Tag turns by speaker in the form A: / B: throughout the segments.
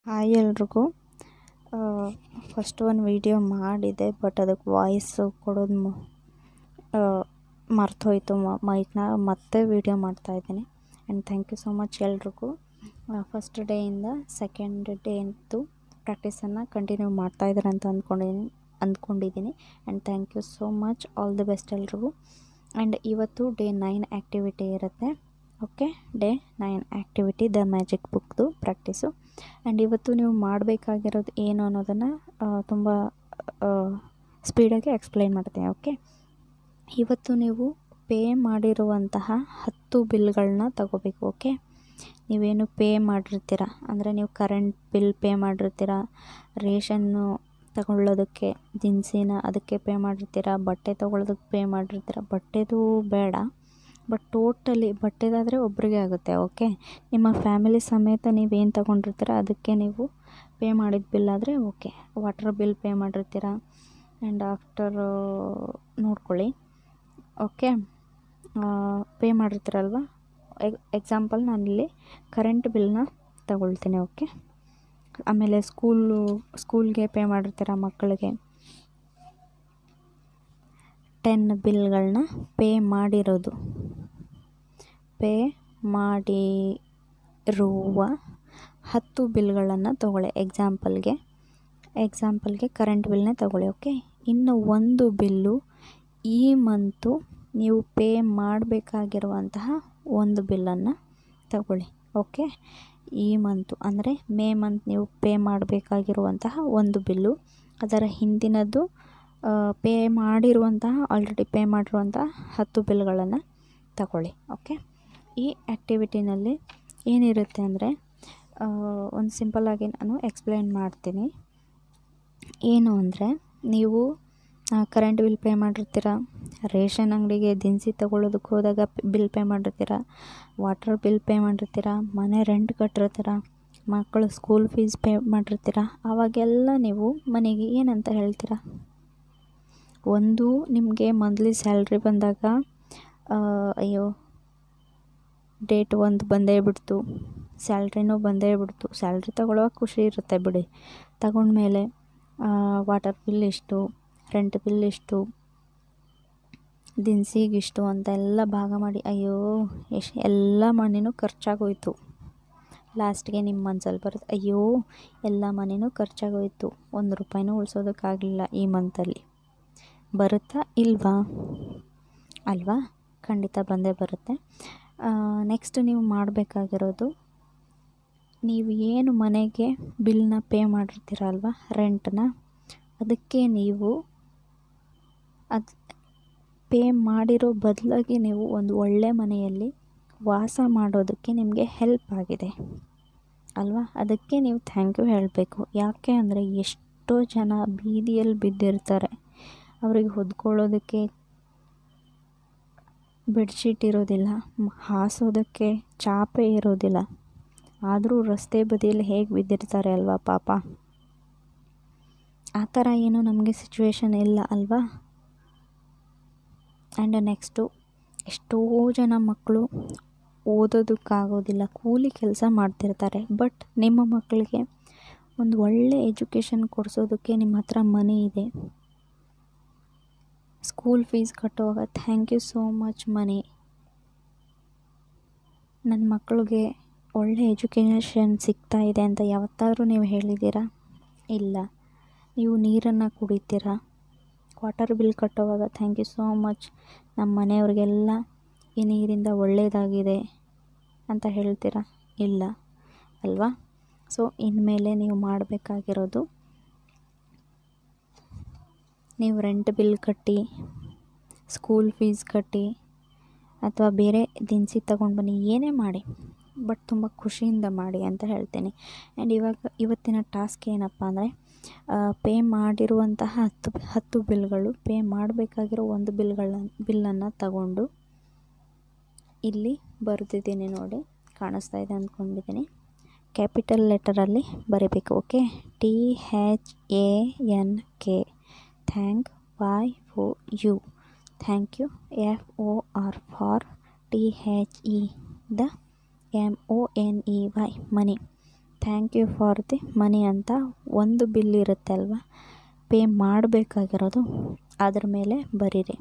A: Hi ಎಲ್ರಿಗೂ. First ಒಂದು video ಮಾಡಿದೆ, ಬಟ್ ಅದಕ್ಕೆ ವಾಯ್ಸು ಕೊಡೋದು ಮರ್ತೋಯ್ತು. ಮೈಕ್ನ ಮತ್ತೆ ವಿಡಿಯೋ ಮಾಡ್ತಾಯಿದ್ದೀನಿ. And thank you so much ಎಲ್ರಿಗೂ. ಫಸ್ಟ್ ಡೇಯಿಂದ ಸೆಕೆಂಡ್ ಡೇ ಅಂತೂ ಪ್ರಾಕ್ಟೀಸನ್ನು ಕಂಟಿನ್ಯೂ ಮಾಡ್ತಾಯಿದ್ದಾರೆ ಅಂತ ಅಂದ್ಕೊಂಡಿದ್ದೀನಿ. And thank you so much, all the best ಎಲ್ರಿಗೂ. ಆ್ಯಂಡ್ ಇವತ್ತು ಡೇ 9 ಆ್ಯಕ್ಟಿವಿಟಿ ಇರುತ್ತೆ. Okay, day 9 activity the magic ಬುಕ್ದು ಪ್ರಾಕ್ಟೀಸು. ಆ್ಯಂಡ್ ಇವತ್ತು ನೀವು ಮಾಡಬೇಕಾಗಿರೋದು ಏನು ಅನ್ನೋದನ್ನು ತುಂಬ ಸ್ಪೀಡಾಗಿ ಎಕ್ಸ್ಪ್ಲೈನ್ ಮಾಡ್ತೀನಿ. ಓಕೆ, ಇವತ್ತು ನೀವು ಪೇ ಮಾಡಿರುವಂತಹ 10 ಬಿಲ್ಗಳನ್ನ ತಗೋಬೇಕು. ಓಕೆ, ನೀವೇನು ಪೇ ಮಾಡಿರ್ತೀರ ಅಂದರೆ ನೀವು ಕರೆಂಟ್ ಬಿಲ್ ಪೇ ಮಾಡಿರ್ತೀರ, ರೇಷನ್ನು ತಗೊಳ್ಳೋದಕ್ಕೆ ದಿನಸಿನ ಅದಕ್ಕೆ ಪೇ ಮಾಡಿರ್ತೀರ, ಬಟ್ಟೆ ತೊಗೊಳ್ಳೋದಕ್ಕೆ ಪೇ ಮಾಡಿರ್ತೀರ. ಬಟ್ಟೆದು ಬೇಡ, ಬಟ್ ಟೋಟಲಿ ಬಟ್ಟೆದಾದರೆ ಒಬ್ರಿಗೆ ಆಗುತ್ತೆ. ಓಕೆ, ನಿಮ್ಮ ಫ್ಯಾಮಿಲಿ ಸಮೇತ ನೀವೇನು ತೊಗೊಂಡಿರ್ತೀರ ಅದಕ್ಕೆ ನೀವು ಪೇ ಮಾಡಿದ ಬಿಲ್ ಆದರೆ ಓಕೆ. ವಾಟರ್ ಬಿಲ್ ಪೇ ಮಾಡಿರ್ತೀರ ಆ್ಯಂಡ್ ಆಫ್ಟರ್ ನೋಡ್ಕೊಳ್ಳಿ. ಓಕೆ, ಪೇ ಮಾಡಿರ್ತೀರಲ್ವ. ಎಕ್ಸಾಂಪಲ್ ನಾನಿಲ್ಲಿ ಕರೆಂಟ್ ಬಿಲ್ನ ತಗೊಳ್ತೀನಿ. ಓಕೆ, ಆಮೇಲೆ ಸ್ಕೂಲ್ಗೆ ಪೇ ಮಾಡಿರ್ತೀರ ಮಕ್ಕಳಿಗೆ. 10 ಬಿಲ್ಗಳನ್ನ ಪೇ ಮಾಡಿರುವ 10 ಬಿಲ್ಗಳನ್ನು ತಗೊಳ್ಳಿ. ಎಕ್ಸಾಂಪಲ್ಗೆ ಕರೆಂಟ್ ಬಿಲ್ನೇ ತಗೊಳ್ಳಿ. ಓಕೆ, ಇನ್ನು ಒಂದು ಬಿಲ್ಲು ಈ ಮಂತು ನೀವು ಪೇ ಮಾಡಬೇಕಾಗಿರುವಂತಹ ಒಂದು ಬಿಲ್ಲನ್ನು ತಗೊಳ್ಳಿ. ಓಕೆ, ಈ ಮಂತು ಅಂದರೆ ಮೇ ಮಂತ್ ನೀವು ಪೇ ಮಾಡಬೇಕಾಗಿರುವಂತಹ ಒಂದು ಬಿಲ್ಲು, ಅದರ ಹಿಂದಿನದ್ದು ಪೇ ಮಾಡಿರುವಂತಹ ಆಲ್ರೆಡಿ ಪೇ ಮಾಡಿರುವಂತಹ 10 ಬಿಲ್ಗಳನ್ನು ತಗೊಳ್ಳಿ. ಓಕೆ, ಈ ಆ್ಯಕ್ಟಿವಿಟಿನಲ್ಲಿ ಏನಿರುತ್ತೆ ಅಂದರೆ ಒಂದು ಸಿಂಪಲ್ಲಾಗಿ ನಾನು ಎಕ್ಸ್ಪ್ಲೈನ್ ಮಾಡ್ತೀನಿ. ಏನು ಅಂದರೆ, ನೀವು ಕರೆಂಟ್ ಬಿಲ್ ಪೇ ಮಾಡಿರ್ತೀರ, ರೇಷನ್ ಅಂಗಡಿಗೆ ದಿನಸಿ ತೊಗೊಳ್ಳೋದಕ್ಕೆ ಹೋದಾಗ ಬಿಲ್ ಪೇ ಮಾಡಿರ್ತೀರ, ವಾಟರ್ ಬಿಲ್ ಪೇ ಮಾಡಿರ್ತೀರ, ಮನೆ ರೆಂಟ್ ಕಟ್ಟಿರ್ತೀರ, ಮಕ್ಕಳು ಸ್ಕೂಲ್ ಫೀಸ್ ಪೇ ಮಾಡಿರ್ತೀರ. ಆವಾಗೆಲ್ಲ ನೀವು ಮನೆಗೆ ಏನಂತ ಹೇಳ್ತೀರ? ಒಂದು ನಿಮಗೆ ಮಂತ್ಲಿ ಸ್ಯಾಲ್ರಿ ಬಂದಾಗ ಅಯ್ಯೋ ಡೇಟ್ ಒಂದು ಬಂದೇ ಬಿಡ್ತು, ಸ್ಯಾಲ್ರಿನೂ ಬಂದೇ ಬಿಡ್ತು. ಸ್ಯಾಲ್ರಿ ತಗೊಳ್ಳುವಾಗ ಖುಷಿ ಇರುತ್ತೆ ಬಿಡಿ, ತಗೊಂಡ್ಮೇಲೆ ವಾಟರ್ ಬಿಲ್ ಇಷ್ಟು, ರೆಂಟ್ ಬಿಲ್ ಇಷ್ಟು, ದಿನಸಿಗಿಷ್ಟು ಅಂತೆಲ್ಲ ಭಾಗ ಮಾಡಿ ಅಯ್ಯೋ ಎಲ್ಲ ಮನೆಯೂ ಖರ್ಚಾಗೋಯ್ತು. ಲಾಸ್ಟ್ಗೆ ನಿಮ್ಮ ಮನಸ್ಸಲ್ಲಿ ಬರುತ್ತೆ, ಅಯ್ಯೋ ಎಲ್ಲ ಮನೆಯೂ ಖರ್ಚಾಗೋಯ್ತು, 1 ರೂಪಾಯಿನೂ ಉಳಿಸೋದಕ್ಕಾಗಲಿಲ್ಲ ಈ ಮಂತಲ್ಲಿ. ಬರುತ್ತಾ ಇಲ್ವಾ? ಅಲ್ವಾ? ಖಂಡಿತ ಬಂದೇ ಬರುತ್ತೆ. ನೆಕ್ಸ್ಟ್ ನೀವು ಮಾಡಬೇಕಾಗಿರೋದು, ನೀವು ಏನು ಮನೆಗೆ ಬಿಲ್ನ ಪೇ ಮಾಡಿರ್ತೀರಲ್ವ, ರೆಂಟ್ನ, ಅದಕ್ಕೆ ನೀವು ಅದು ಪೇ ಮಾಡಿರೋ ಬದಲಾಗಿ ನೀವು ಒಂದು ಒಳ್ಳೆ ಮನೆಯಲ್ಲಿ ವಾಸ ಮಾಡೋದಕ್ಕೆ ನಿಮಗೆ ಹೆಲ್ಪ್ ಆಗಿದೆ ಅಲ್ವಾ. ಅದಕ್ಕೆ ನೀವು ಥ್ಯಾಂಕ್ ಯು ಹೇಳಬೇಕು. ಯಾಕೆ ಅಂದರೆ ಎಷ್ಟೋ ಜನ ಬೀದಿಯಲ್ಲಿ ಬಿದ್ದಿರ್ತಾರೆ, ಅವರಿಗೆ ಹೊದ್ಕೊಳ್ಳೋದಕ್ಕೆ ಬೆಡ್ಶೀಟ್ ಇರೋದಿಲ್ಲ, ಹಾಸೋದಕ್ಕೆ ಚಾಪೆ ಇರೋದಿಲ್ಲ, ಆದರೂ ರಸ್ತೆ ಬದಿಯಲ್ಲಿ ಹೇಗೆ ಬಿದ್ದಿರ್ತಾರೆ ಅಲ್ವಾ ಪಾಪ. ಆ ಥರ ಏನೂ ನಮಗೆ ಸಿಚುವೇಶನ್ ಇಲ್ಲ ಅಲ್ವಾ. ಆ್ಯಂಡ್ ನೆಕ್ಸ್ಟು, ಎಷ್ಟೋ ಜನ ಮಕ್ಕಳು ಓದೋದಕ್ಕಾಗೋದಿಲ್ಲ, ಕೂಲಿ ಕೆಲಸ ಮಾಡ್ತಿರ್ತಾರೆ. ಬಟ್ ನಿಮ್ಮ ಮಕ್ಕಳಿಗೆ ಒಂದು ಒಳ್ಳೆ ಎಜುಕೇಷನ್ ಕೊಡಿಸೋದಕ್ಕೆ ನಿಮ್ಮ ಹತ್ರ ಮನಿ ಇದೆ. ಸ್ಕೂಲ್ ಫೀಸ್ ಕಟ್ಟುವಾಗ thank you so much money, ನನ್ನ ಮಕ್ಕಳಿಗೆ ಒಳ್ಳೆ ಎಜುಕೇಷನ್ ಸಿಗ್ತಾ ಇದೆ ಅಂತ ಯಾವತ್ತಾದ್ರೂ ನೀವು ಹೇಳಿದ್ದೀರಾ? ಇಲ್ಲ. ನೀವು ನೀರನ್ನು ಕುಡಿತೀರಾ, ವಾಟರ್ ಬಿಲ್ ಕಟ್ಟುವಾಗ ಥ್ಯಾಂಕ್ ಯು ಸೋ ಮಚ್, ನಮ್ಮ ಮನೆಯವ್ರಿಗೆಲ್ಲ ಈ ನೀರಿಂದ ಒಳ್ಳೆಯದಾಗಿದೆ ಅಂತ ಹೇಳ್ತೀರಾ? ಇಲ್ಲ ಅಲ್ವಾ. ಸೊ ಇನ್ಮೇಲೆ ನೀವು ಮಾಡಬೇಕಾಗಿರೋದು, ನೀವು ರೆಂಟ್ ಬಿಲ್ ಕಟ್ಟಿ, ಸ್ಕೂಲ್ ಫೀಸ್ ಕಟ್ಟಿ, ಅಥವಾ ಬೇರೆ ದಿನಸಿ ತಗೊಂಡು ಬನ್ನಿ, ಏನೇ ಮಾಡಿ, ಬಟ್ ತುಂಬ ಖುಷಿಯಿಂದ ಮಾಡಿ ಅಂತ ಹೇಳ್ತೀನಿ. ಆ್ಯಂಡ್ ಇವತ್ತಿನ ಟಾಸ್ಕ್ ಏನಪ್ಪ ಅಂದರೆ, ಪೇ ಮಾಡಿರುವಂತಹ 10 ಬಿಲ್ಗಳು, ಪೇ ಮಾಡಬೇಕಾಗಿರೋ ಒಂದು ಬಿಲ್ಲನ್ನು ತಗೊಂಡು ಇಲ್ಲಿ ಬರೆದಿದ್ದೀನಿ ನೋಡಿ, ಕಾಣಿಸ್ತಾ ಇದೆ ಅಂದ್ಕೊಂಡಿದ್ದೀನಿ. ಕ್ಯಾಪಿಟಲ್ ಲೆಟರಲ್ಲಿ ಬರೀಬೇಕು. Okay, THANK, thank, Y for you, thank you, FOR for, THE the MONEY, money, thank you for the money ಅಂತ ಒಂದು ಬಿಲ್ ಇರುತ್ತೆ ಅಲ್ವಾ, ಪೇ ಮಾಡಬೇಕಾಗಿರೋದು, ಅದ್ರ ಮೇಲೆ ಬರೀರಿ.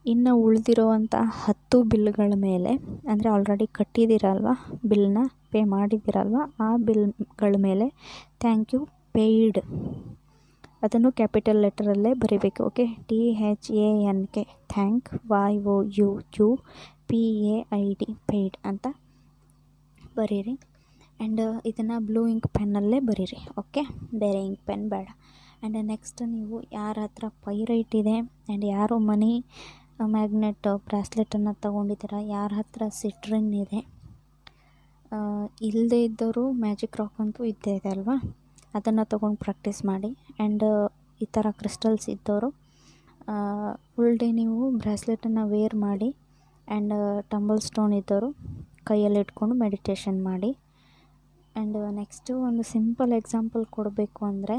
A: ಇನ್ನು ಉಳಿದಿರೋವಂಥ 10 ಬಿಲ್ಗಳ ಮೇಲೆ, ಅಂದರೆ ಆಲ್ರೆಡಿ ಕಟ್ಟಿದ್ದೀರಲ್ವ, ಬಿಲ್ನ ಪೇ ಮಾಡಿದ್ದೀರಲ್ವ, ಆ ಬಿಲ್ಗಳ ಮೇಲೆ ಥ್ಯಾಂಕ್ ಯು ಪೇಯ್ಡ್ ಅದನ್ನು ಕ್ಯಾಪಿಟಲ್ ಲೆಟರಲ್ಲೇ ಬರೀಬೇಕು. Okay, THANK thank YOUPAID paid ಅಂತ ಬರೀರಿ. ಆ್ಯಂಡ್ ಇದನ್ನು ಬ್ಲೂ ಇಂಕ್ ಪೆನ್ನಲ್ಲೇ ಬರೀರಿ. ಓಕೆ, ಬೇರೆ ಇಂಕ್ ಪೆನ್ ಬೇಡ. ಆ್ಯಂಡ್ ನೆಕ್ಸ್ಟ್ ನೀವು ಯಾರ ಹತ್ರ ಪೈರೈಟ್ ಇದೆ ಆ್ಯಂಡ್ ಯಾರು ಮನಿ ಮ್ಯಾಗ್ನೆಟ್ ಬ್ರಾಸ್ಲೆಟನ್ನು ತೊಗೊಂಡಿದ್ದೀರ, ಯಾರ ಹತ್ರ ಸಿಟ್ರಿನ್ ಇದೆ, ಇಲ್ಲದೇ ಇದ್ದವರು ಮ್ಯಾಜಿಕ್ ರಾಕ್ ಅಂತೂ ಇದ್ದೇ ಇದೆ ಅಲ್ವಾ, ಅದನ್ನು ತೊಗೊಂಡು ಪ್ರಾಕ್ಟೀಸ್ ಮಾಡಿ. ಆ್ಯಂಡ್ ಈ ಥರ ಕ್ರಿಸ್ಟಲ್ಸ್ ಇದ್ದವರು ಫುಲ್ ಡೇ ನೀವು ಬ್ರಾಸ್ಲೆಟನ್ನು ವೇರ್ ಮಾಡಿ. ಆ್ಯಂಡ್ ಟಂಬಲ್ ಸ್ಟೋನ್ ಇದ್ದವರು ಕೈಯಲ್ಲಿ ಇಟ್ಕೊಂಡು ಮೆಡಿಟೇಷನ್ ಮಾಡಿ. ಆ್ಯಂಡ್ ನೆಕ್ಸ್ಟು ಒಂದು ಸಿಂಪಲ್ ಎಕ್ಸಾಂಪಲ್ ಕೊಡಬೇಕು ಅಂದರೆ,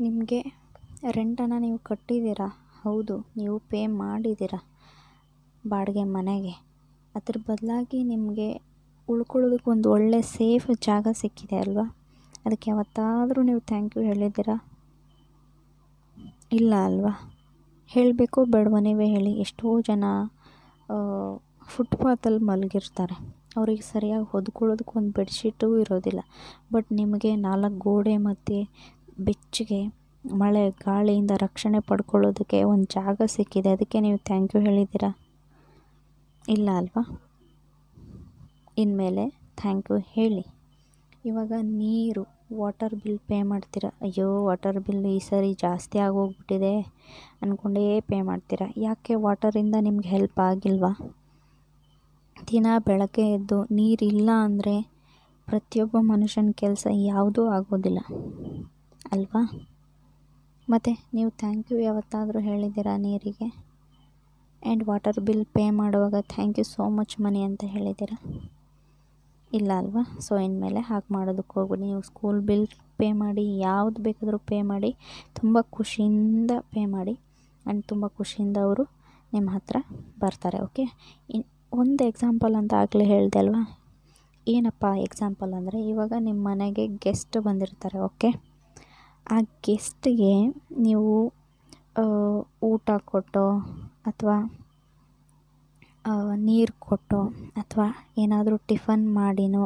A: ನಿಮಗೆ ರೆಂಟನ್ನು ನೀವು ಕಟ್ಟಿದ್ದೀರಾ, ಹೌದು, ನೀವು ಪೇ ಮಾಡಿದ್ದೀರ ಬಾಡಿಗೆ ಮನೆಗೆ, ಅದ್ರ ಬದಲಾಗಿ ನಿಮಗೆ ಉಳ್ಕೊಳ್ಳೋದಕ್ಕೆ ಒಂದು ಒಳ್ಳೆ ಸೇಫ್ ಜಾಗ ಸಿಕ್ಕಿದೆ ಅಲ್ವಾ, ಅದಕ್ಕೆ ಯಾವತ್ತಾದರೂ ನೀವು ಥ್ಯಾಂಕ್ ಯು ಹೇಳಿದ್ದೀರಾ? ಇಲ್ಲ ಅಲ್ವಾ? ಹೇಳಬೇಕೋ ಬೇಡವೋ ನೀವೇ ಹೇಳಿ. ಎಷ್ಟೋ ಜನ ಫುಟ್ಪಾತಲ್ಲಿ ಮಲಗಿರ್ತಾರೆ, ಅವರಿಗೆ ಸರಿಯಾಗಿ ಹೊದ್ಕೊಳ್ಳೋದಕ್ಕೆ ಒಂದು ಬೆಡ್ಶೀಟೂ ಇರೋದಿಲ್ಲ. ಬಟ್ ನಿಮಗೆ 4 ಗೋಡೆ ಮಧ್ಯೆ ಬೆಚ್ಚಗೆ ಮಳೆ ಗಾಳಿಯಿಂದ ರಕ್ಷಣೆ ಪಡ್ಕೊಳ್ಳೋದಕ್ಕೆ ಒಂದು ಜಾಗ ಸಿಕ್ಕಿದೆ, ಅದಕ್ಕೆ ನೀವು ಥ್ಯಾಂಕ್ ಯು ಹೇಳಿದ್ದೀರಾ? ಇಲ್ಲ ಅಲ್ವಾ? ಇನ್ಮೇಲೆ ಥ್ಯಾಂಕ್ ಯು ಹೇಳಿ. ಇವಾಗ ನೀರು, ವಾಟರ್ ಬಿಲ್ ಪೇ ಮಾಡ್ತೀರಾ, ಅಯ್ಯೋ ವಾಟರ್ ಬಿಲ್ ಈ ಸರಿ ಜಾಸ್ತಿ ಆಗೋಗ್ಬಿಟ್ಟಿದೆ ಅಂದ್ಕೊಂಡೇ ಪೇ ಮಾಡ್ತೀರಾ. ಯಾಕೆ? ವಾಟರಿಂದ ನಿಮ್ಗೆ ಹೆಲ್ಪ್ ಆಗಿಲ್ವಾ? ದಿನ ಬೆಳಗ್ಗೆ ಎದ್ದು ನೀರಿಲ್ಲ ಅಂದರೆ ಪ್ರತಿಯೊಬ್ಬ ಮನುಷ್ಯನ ಕೆಲಸ ಯಾವುದೂ ಆಗೋದಿಲ್ಲ ಅಲ್ವಾ? ಮತ್ತು ನೀವು ಥ್ಯಾಂಕ್ ಯು ಯಾವತ್ತಾದರೂ ಹೇಳಿದ್ದೀರಾ ನೀರಿಗೆ? ಆ್ಯಂಡ್ ವಾಟರ್ ಬಿಲ್ ಪೇ ಮಾಡುವಾಗ thank you so much money ಅಂತ ಹೇಳಿದ್ದೀರಾ? ಇಲ್ಲ ಅಲ್ವಾ? ಸೊ ಇನ್ಮೇಲೆ ಹಾಗೆ ಮಾಡೋದಕ್ಕೆ ಹೋಗ್ಬಿಡಿ. ನೀವು ಸ್ಕೂಲ್ ಬಿಲ್ ಪೇ ಮಾಡಿ, ಯಾವುದು ಬೇಕಾದರೂ ಪೇ ಮಾಡಿ, ತುಂಬ ಖುಷಿಯಿಂದ ಪೇ ಮಾಡಿ. ಆ್ಯಂಡ್ ತುಂಬ ಖುಷಿಯಿಂದ ಅವರು ನಿಮ್ಮ ಹತ್ರ ಬರ್ತಾರೆ. ಓಕೆ, ಒಂದು ಎಕ್ಸಾಂಪಲ್ ಅಂತ ಆಗಲೇ ಹೇಳಿದೆ ಅಲ್ವಾ? ಏನಪ್ಪ ಎಕ್ಸಾಂಪಲ್ ಅಂದರೆ, ಇವಾಗ ನಿಮ್ಮ ಮನೆಗೆ ಗೆಸ್ಟ್ ಬಂದಿರ್ತಾರೆ. ಓಕೆ, ಆ ಗೆಸ್ಟ್ಗೆ ನೀವು ಊಟ ಕೊಟ್ಟೋ ಅಥವಾ ನೀರು ಕೊಟ್ಟೋ ಅಥವಾ ಏನಾದರೂ ಟಿಫನ್ ಮಾಡಿನೋ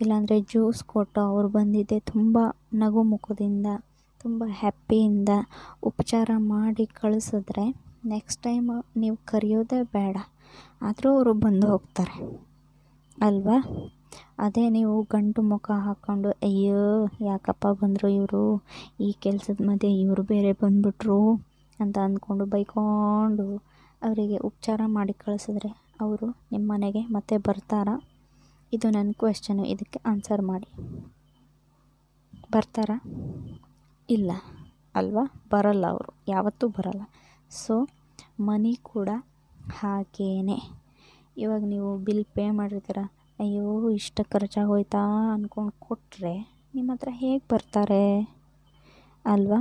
A: ಇಲ್ಲಾಂದರೆ ಜ್ಯೂಸ್ ಕೊಟ್ಟೋ ಅವ್ರು ಬಂದಿದ್ದೆ ತುಂಬ ನಗು ಮುಖದಿಂದ, ತುಂಬ ಹ್ಯಾಪಿಯಿಂದ ಉಪಚಾರ ಮಾಡಿ ಕಳಿಸಿದ್ರೆ ನೆಕ್ಸ್ಟ್ ಟೈಮ್ ನೀವು ಕರೆಯೋದೇ ಬೇಡ, ಆದರೂ ಅವರು ಬಂದು ಹೋಗ್ತಾರೆ ಅಲ್ವಾ? ಅದೇ ನೀವು ಗಂಟು ಮುಖ ಹಾಕ್ಕೊಂಡು ಅಯ್ಯೋ ಯಾಕಪ್ಪ ಬಂದರು ಇವರು, ಈ ಕೆಲಸದ ಮಧ್ಯೆ ಇವರು ಬೇರೆ ಬಂದುಬಿಟ್ರು ಅಂತ ಅಂದ್ಕೊಂಡು ಬೈಕೊಂಡು ಅವರಿಗೆ ಉಪಚಾರ ಮಾಡಿ ಕಳಿಸಿದ್ರೆ ಅವರು ನಿಮ್ಮ ಮನೆಗೆ ಮತ್ತೆ ಬರ್ತಾರಾ? ಇದು ನನ್ನ ಕ್ವೆಶ್ಚನು, ಇದಕ್ಕೆ ಆನ್ಸರ್ ಮಾಡಿ. ಬರ್ತಾರಾ? ಇಲ್ಲ ಅಲ್ವಾ? ಬರಲ್ಲ, ಅವರು ಯಾವತ್ತೂ ಬರಲ್ಲ. ಸೊ ಮನಿ ಕೂಡ ಹಾಗೇನೆ. ಇವಾಗ ನೀವು ಬಿಲ್ ಪೇ ಮಾಡಿರ್ತೀರ, ಅಯ್ಯೋ ಇಷ್ಟು ಖರ್ಚಾಗೋಯ್ತಾ ಅಂದ್ಕೊಂಡು ಕೊಟ್ಟರೆ ನಿಮ್ಮ ಹತ್ರ ಹೇಗೆ ಬರ್ತಾರೆ ಅಲ್ವಾ?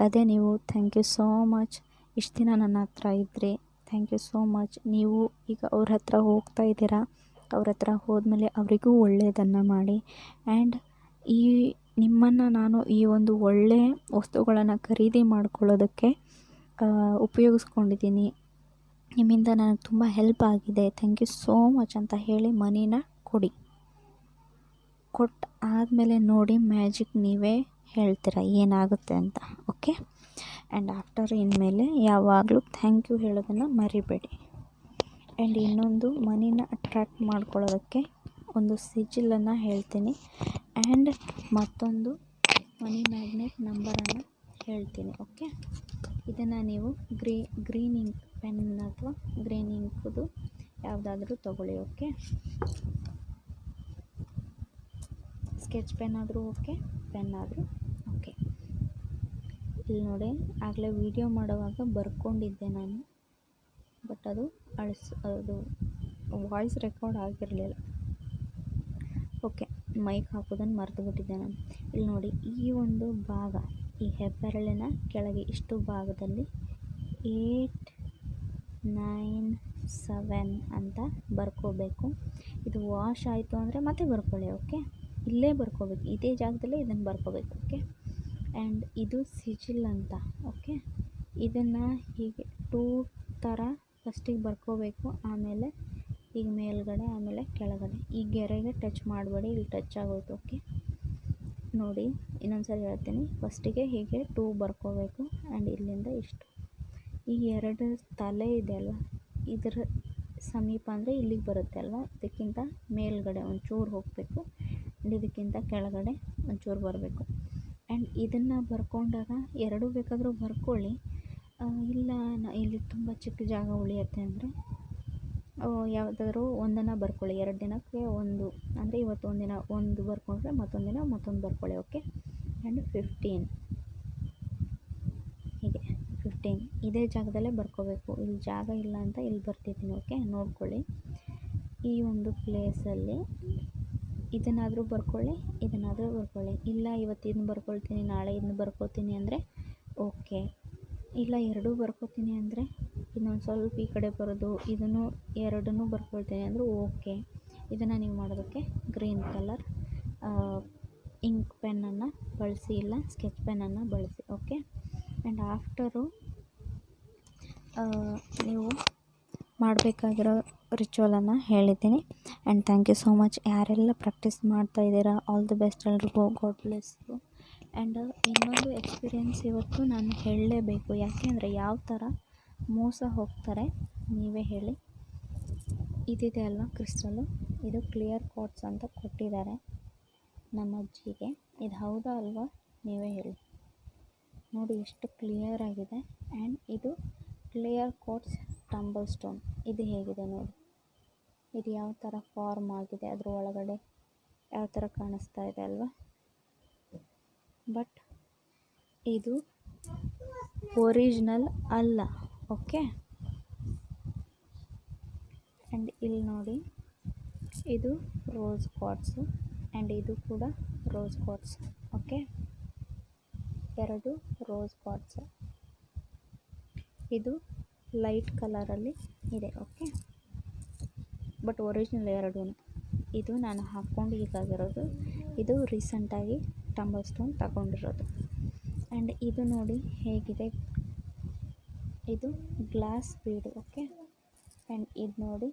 A: ಅದೇ ನೀವು ಥ್ಯಾಂಕ್ ಯು ಸೋ ಮಚ್, ಇಷ್ಟು ದಿನ ನನ್ನ ಹತ್ರ ಇದ್ರಿ, ಥ್ಯಾಂಕ್ ಯು ಸೋ ಮಚ್. ನೀವು ಈಗ ಅವ್ರ ಹತ್ರ ಹೋಗ್ತಾ ಇದ್ದೀರಾ, ಅವ್ರ ಹತ್ರ ಹೋದ್ಮೇಲೆ ಅವರಿಗೂ ಒಳ್ಳೆಯದನ್ನು ಮಾಡಿ. ಆ್ಯಂಡ್ ಈ ನಿಮ್ಮನ್ನು ನಾನು ಈ ಒಂದು ಒಳ್ಳೆಯ ವಸ್ತುಗಳನ್ನು ಖರೀದಿ ಮಾಡ್ಕೊಳ್ಳೋದಕ್ಕೆ ಉಪಯೋಗಿಸ್ಕೊಂಡಿದ್ದೀನಿ, ನಿಮ್ಮಿಂದ ನನಗೆ ತುಂಬ ಹೆಲ್ಪ್ ಆಗಿದೆ, ಥ್ಯಾಂಕ್ ಯು ಸೋ ಮಚ್ ಅಂತ ಹೇಳಿ ಮನಿನ ಕೊಡಿ. ಕೊಟ್ಟು ಆದಮೇಲೆ ನೋಡಿ ಮ್ಯಾಜಿಕ್ ನೀವೇ ಹೇಳ್ತೀರ ಏನಾಗುತ್ತೆ ಅಂತ. ಓಕೆ, ಆ್ಯಂಡ್ ಆಫ್ಟರ್ ಇನ್ಮೇಲೆ ಯಾವಾಗಲೂ ಥ್ಯಾಂಕ್ ಯು ಹೇಳೋದನ್ನು ಮರಿಬೇಡಿ. ಆ್ಯಂಡ್ ಇನ್ನೊಂದು ಮನಿನ ಅಟ್ರ್ಯಾಕ್ಟ್ ಮಾಡ್ಕೊಳ್ಳೋದಕ್ಕೆ ಒಂದು ಸಿಜಿಲನ್ನು ಹೇಳ್ತೀನಿ, ಆ್ಯಂಡ್ ಮತ್ತೊಂದು ಮನಿ ಮ್ಯಾಗ್ನೆಟ್ ನಂಬರನ್ನು ಹೇಳ್ತೀನಿ. ಓಕೆ, ಇದನ್ನು ನೀವು ಗ್ರೀನ್ ಇಂಕ್ ಪೆನ್ ಅಥವಾ ಗ್ರೀನ್ ಇಂಕ್ದು ಯಾವುದಾದ್ರೂ ತೊಗೊಳ್ಳಿ. ಓಕೆ, ಸ್ಕೆಚ್ ಪೆನ್ ಆದರೂ ಓಕೆ, ಪೆನ್ ಆದರೂ ಓಕೆ. ಇಲ್ಲಿ ನೋಡಿ, ಆಗಲೇ ವಿಡಿಯೋ ಮಾಡುವಾಗ ಬರ್ಕೊಂಡಿದ್ದೆ ನಾನು, ಬಟ್ ಅದು ವಾಯ್ಸ್ ರೆಕಾರ್ಡ್ ಆಗಿರಲಿಲ್ಲ. ಓಕೆ, ಮೈಕ್ ಹಾಕೋದನ್ನು ಮರೆತುಬಿಟ್ಟಿದ್ದೆ ನಾನು. ಇಲ್ಲಿ ನೋಡಿ, ಈ ಒಂದು ಭಾಗ, ಈ ಹೆಬ್ಬೆರಳಿನ ಕೆಳಗೆ ಇಷ್ಟು ಭಾಗದಲ್ಲಿ 8, 9, 7 ಅಂತ ಬರ್ಕೋಬೇಕು. ಇದು ವಾಶ್ ಆಯಿತು ಅಂದರೆ ಮತ್ತೆ ಬರ್ಕೊಳ್ಳಿ. ಓಕೆ, ಇಲ್ಲೇ ಬರ್ಕೋಬೇಕು, ಇದೇ ಜಾಗದಲ್ಲೇ ಇದನ್ನು ಬರ್ಕೋಬೇಕು. ಓಕೆ, ಆ್ಯಂಡ್ ಇದು ಸಿಜಿಲ್ ಅಂತ. ಓಕೆ, ಇದನ್ನು ಹೀಗೆ 2 ಥರ ಫಸ್ಟಿಗೆ ಬರ್ಕೋಬೇಕು. ಆಮೇಲೆ ಈಗ ಮೇಲ್ಗಡೆ, ಆಮೇಲೆ ಕೆಳಗಡೆ. ಈ ಗೆರೆಗೆ ಟಚ್ ಮಾಡಬೇಡಿ, ಇಲ್ಲಿ ಟಚ್ ಆಗೋಯ್ತು. ಓಕೆ, ನೋಡಿ ಇನ್ನೊಂದು ಸರಿ ಹೇಳ್ತೀನಿ. ಫಸ್ಟಿಗೆ ಹೀಗೆ 2 ಬರ್ಕೋಬೇಕು ಆ್ಯಂಡ್ ಇಲ್ಲಿಂದ ಇಷ್ಟು. ಈ 2 ತಲೆ ಇದೆ ಅಲ್ವ, ಇದರ ಸಮೀಪ ಅಂದರೆ ಇಲ್ಲಿಗೆ ಬರುತ್ತೆ ಅಲ್ವ, ಇದಕ್ಕಿಂತ ಮೇಲ್ಗಡೆ ಒಂಚೂರು ಹೋಗಬೇಕು ಆ್ಯಂಡ್ ಇದಕ್ಕಿಂತ ಕೆಳಗಡೆ ಒಂಚೂರು ಬರಬೇಕು. ಆ್ಯಂಡ್ ಇದನ್ನು ಬರ್ಕೊಂಡಾಗ 2 ಬೇಕಾದರೂ ಬರ್ಕೊಳ್ಳಿ. ಇಲ್ಲ ಇಲ್ಲಿ ತುಂಬ ಚಿಕ್ಕ ಜಾಗ ಉಳಿಯುತ್ತೆ ಅಂದರೆ ಯಾವುದಾದ್ರೂ ಒಂದನ್ನು ಬರ್ಕೊಳ್ಳಿ. 2 ದಿನಕ್ಕೆ ಒಂದು, ಅಂದರೆ ಇವತ್ತು ಒಂದಿನ ಒಂದು ಬರ್ಕೊಂಡ್ರೆ ಮತ್ತೊಂದು ದಿನ ಮತ್ತೊಂದು ಬರ್ಕೊಳ್ಳಿ. ಓಕೆ, ಆ್ಯಂಡ್ 15 ಹೀಗೆ 15 ಇದೇ ಜಾಗದಲ್ಲೇ ಬರ್ಕೋಬೇಕು. ಇಲ್ಲಿ ಜಾಗ ಇಲ್ಲ ಅಂತ ಇಲ್ಲಿ ಬರ್ತಿದ್ದೀನಿ. ಓಕೆ, ನೋಡ್ಕೊಳ್ಳಿ. ಈ ಒಂದು ಪ್ಲೇಸಲ್ಲಿ ಇದನ್ನಾದರೂ ಬರ್ಕೊಳ್ಳಿ, ಇದನ್ನಾದರೂ ಬರ್ಕೊಳ್ಳಿ. ಇಲ್ಲ ಇವತ್ತು ಇದನ್ನ ಬರ್ಕೊಳ್ತೀನಿ, ನಾಳೆ ಇದನ್ನ ಬರ್ಕೋತೀನಿ ಅಂದರೆ ಓಕೆ. ಇಲ್ಲ 2 ಬರ್ಕೋತೀನಿ ಅಂದರೆ ಇನ್ನೊಂದು ಸ್ವಲ್ಪ ಈ ಕಡೆ ಬರೋದು, ಇದನ್ನು 2 ಬರ್ಕೊಳ್ತೀನಿ ಅಂದರೆ ಓಕೆ. ಇದನ್ನು ನೀವು ಮಾಡೋದಕ್ಕೆ ಗ್ರೀನ್ ಕಲರ್ ಇಂಕ್ ಪೆನ್ನನ್ನು ಬಳಸಿ, ಇಲ್ಲ ಸ್ಕೆಚ್ ಪೆನ್ನನ್ನು ಬಳಸಿ. ಓಕೆ, ಆ್ಯಂಡ್ ಆಫ್ಟರು ನೀವು ಮಾಡಬೇಕಾಗಿರೋ ರಿಚುವಲನ್ನು ಹೇಳಿದ್ದೀನಿ. And thank you so much. ಯಾರೆಲ್ಲ ಪ್ರಾಕ್ಟೀಸ್ ಮಾಡ್ತಾಯಿದ್ದೀರಾ, ಆಲ್ ದಿ ಬೆಸ್ಟ್ ಎಲ್ರಿಗೂ. God bless you. ಆ್ಯಂಡ್ ಇನ್ನೊಂದು ಎಕ್ಸ್ಪೀರಿಯೆನ್ಸ್ ಇವತ್ತು ನಾನು ಹೇಳಲೇಬೇಕು. ಯಾಕೆ ಅಂದರೆ ಯಾವ ಥರ ಮೋಸ ಹೋಗ್ತಾರೆ ನೀವೇ ಹೇಳಿ. ಇದಿದೆ ಅಲ್ವಾ ಕ್ರಿಸ್ಟಲ್ಲು, ಇದು ಕ್ಲಿಯರ್ ಕ್ವಾರ್ಟ್ಸ್ ಅಂತ ಕೊಟ್ಟಿದ್ದಾರೆ ನಮ್ಮ ಅಜ್ಜಿಗೆ. ಇದು ಹೌದಾ ಅಲ್ವಾ ನೀವೇ ಹೇಳಿ. ನೋಡಿ ಎಷ್ಟು ಕ್ಲಿಯರ್ ಆಗಿದೆ. ಆ್ಯಂಡ್ ಇದು ಕ್ಲಿಯರ್ ಕ್ವಾರ್ಟ್ಸ್ ಟಂಬಲ್ ಸ್ಟೋನ್. ಇದು ಹೇಗಿದೆ ನೋಡಿ, ಇದು ಯಾವ ಥರ ಫಾರ್ಮ್ ಆಗಿದೆ, ಅದ್ರ ಒಳಗಡೆ ಯಾವ ಥರ ಕಾಣಿಸ್ತಾ ಇದೆ ಅಲ್ವಾ. ಬಟ್ ಇದು ಒರಿಜಿನಲ್ ಅಲ್ಲ. ಓಕೆ, ಆ್ಯಂಡ್ ಇಲ್ಲಿ ನೋಡಿ, ಇದು ರೋಸ್ ಕ್ವಾರ್ಟ್ಸು ಆ್ಯಂಡ್ ಇದು ಕೂಡ rose quartz. Okay, 2 rose quartz. ಇದು ಲೈಟ್ ಕಲರಲ್ಲಿ ಇದೆ. Okay, but original 2. ಇದು ನಾನು ಹಾಕ್ಕೊಂಡು ಹೀಗಾಗಿರೋದು, ಇದು ರೀಸೆಂಟಾಗಿ ಟಂಬಲ್ ಸ್ಟೋನ್ ತಗೊಂಡಿರೋದು. ಆ್ಯಂಡ್ ಇದು ನೋಡಿ ಹೇಗಿದೆ, ಇದು ಗ್ಲಾಸ್ ಬೀಡು. ಓಕೆ, ಆ್ಯಂಡ್ ಇದು ನೋಡಿ,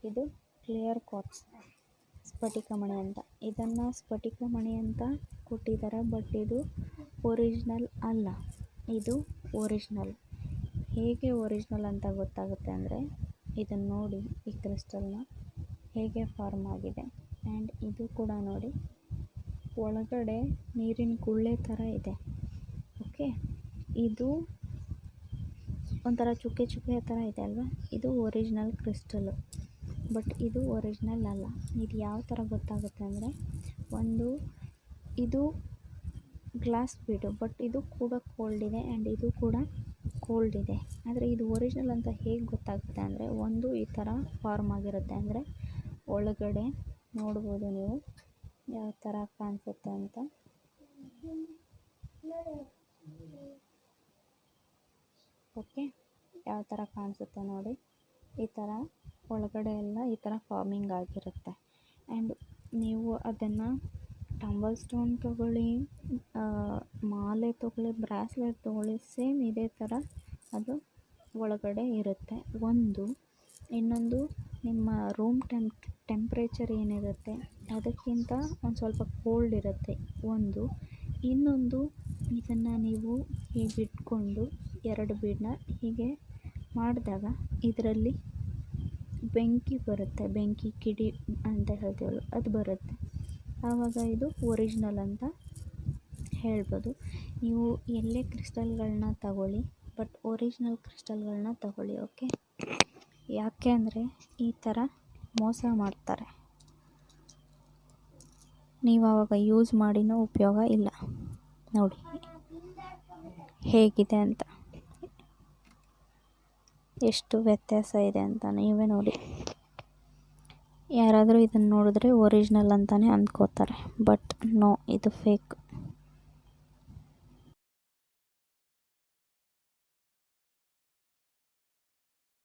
A: ಇದು ಕ್ಲಿಯರ್ ಕ್ವಾರ್ಟ್ಸ್ ಸ್ಫಟಿಕಮಣಿ ಅಂತ. ಇದನ್ನು ಸ್ಫಟಿಕಮಣಿ ಅಂತ ಕೊಟ್ಟಿದ್ದಾರೆ, ಬಟ್ ಇದು ಒರಿಜಿನಲ್ ಅಲ್ಲ. ಇದು ಒರಿಜಿನಲ್. ಹೇಗೆ ಒರಿಜಿನಲ್ ಅಂತ ಗೊತ್ತಾಗುತ್ತೆ ಅಂದರೆ ಇದನ್ನು ನೋಡಿ, ಈ ಕ್ರಿಸ್ಟಲ್ನ ಹೇಗೆ ಫಾರ್ಮ್ ಆಗಿದೆ. ಆ್ಯಂಡ್ ಇದು ಕೂಡ ನೋಡಿ, ಒಳಗಡೆ ನೀರಿನ ಗುಳ್ಳೆ ಥರ ಇದೆ. ಓಕೆ, ಇದು ಒಂಥರ ಚುಕ್ಕೆ ಚುಕ್ಕೆ ಥರ ಇದೆ ಅಲ್ವಾ, ಇದು ಒರಿಜಿನಲ್ ಕ್ರಿಸ್ಟಲ್ಲು. ಬಟ್ ಇದು ಒರಿಜಿನಲ್ ಅಲ್ಲ. ಇದು ಯಾವ ಥರ ಗೊತ್ತಾಗುತ್ತೆ ಅಂದರೆ, ಇದು ಗ್ಲಾಸ್ ಬೀಡು, ಬಟ್ ಇದು ಕೂಡ ಕೋಲ್ಡ್ ಇದೆ ಆ್ಯಂಡ್ ಇದು ಕೂಡ ಕೋಲ್ಡ್ ಇದೆ. ಆದರೆ ಇದು ಒರಿಜಿನಲ್ ಅಂತ ಹೇಗೆ ಗೊತ್ತಾಗುತ್ತೆ ಅಂದರೆ, ಈ ಥರ ಫಾರ್ಮ್ ಆಗಿರುತ್ತೆ. ಅಂದರೆ ಒಳಗಡೆ ನೋಡ್ಬೋದು ನೀವು ಯಾವ ಥರ ಕಾಣಿಸುತ್ತೆ ಅಂತ. ಓಕೆ, ಯಾವ ಥರ ಕಾಣಿಸುತ್ತೆ ನೋಡಿ, ಈ ಥರ ಒಳಗಡೆ ಎಲ್ಲ ಈ ಥರ ಫಾರ್ಮಿಂಗ್ ಆಗಿರುತ್ತೆ. ಆ್ಯಂಡ್ ನೀವು ಅದನ್ನು ಟಂಬಲ್ ಸ್ಟೋನ್ ತೊಗೊಳ್ಳಿ, ಮಾಲೆ ತೊಗೊಳ್ಳಿ, ಬ್ರಾಸ್ಲೆಟ್ ತೊಗೊಳ್ಳಿ, ಸೇಮ್ ಇದೇ ಥರ ಅದು ಒಳಗಡೆ ಇರುತ್ತೆ. ಇನ್ನೊಂದು ನಿಮ್ಮ ರೂಮ್ ಟೆಂಪ್ರೇಚರ್ ಏನಿರುತ್ತೆ ಅದಕ್ಕಿಂತ ಒಂದು ಸ್ವಲ್ಪ ಕೋಲ್ಡ್ ಇರುತ್ತೆ. ಇನ್ನೊಂದು ಇದನ್ನು ನೀವು ಹೀಗೆ ಇಟ್ಕೊಂಡು 2 ಬೀಡನ್ನ ಹೀಗೆ ಮಾಡಿದಾಗ ಇದರಲ್ಲಿ ಬೆಂಕಿ ಬರುತ್ತೆ, ಬೆಂಕಿ ಕಿಡಿ ಅಂತ ಹೇಳ್ತೀವಲ್ಲ, ಅದು ಬರುತ್ತೆ. ಆವಾಗ ಇದು ಒರಿಜಿನಲ್ ಅಂತ ಹೇಳ್ಬೋದು. ನೀವು ಎಲ್ಲೇ ಕ್ರಿಸ್ಟಲ್ಗಳನ್ನ ತಗೊಳ್ಳಿ, ಬಟ್ ಒರಿಜಿನಲ್ ಕ್ರಿಸ್ಟಲ್ಗಳನ್ನ ತಗೊಳ್ಳಿ. ಓಕೆ, ಯಾಕೆ ಅಂದರೆ ಈ ಥರ ಮೋಸ ಮಾಡ್ತಾರೆ. ನೀವು ಆವಾಗ ಯೂಸ್ ಮಾಡಿನೂ ಉಪಯೋಗ ಇಲ್ಲ. ನೋಡಿ ಹೇಗಿದೆ ಅಂತ, ಎಷ್ಟು ವ್ಯತ್ಯಾಸ ಇದೆ ಅಂತ ನೀವೇ ನೋಡಿ. ಯಾರಾದರೂ ಇದನ್ನು ನೋಡಿದ್ರೆ ಒರಿಜಿನಲ್ ಅಂತಲೇ ಅಂದ್ಕೋತಾರೆ, ಬಟ್ ನೋ, ಇದು ಫೇಕ್.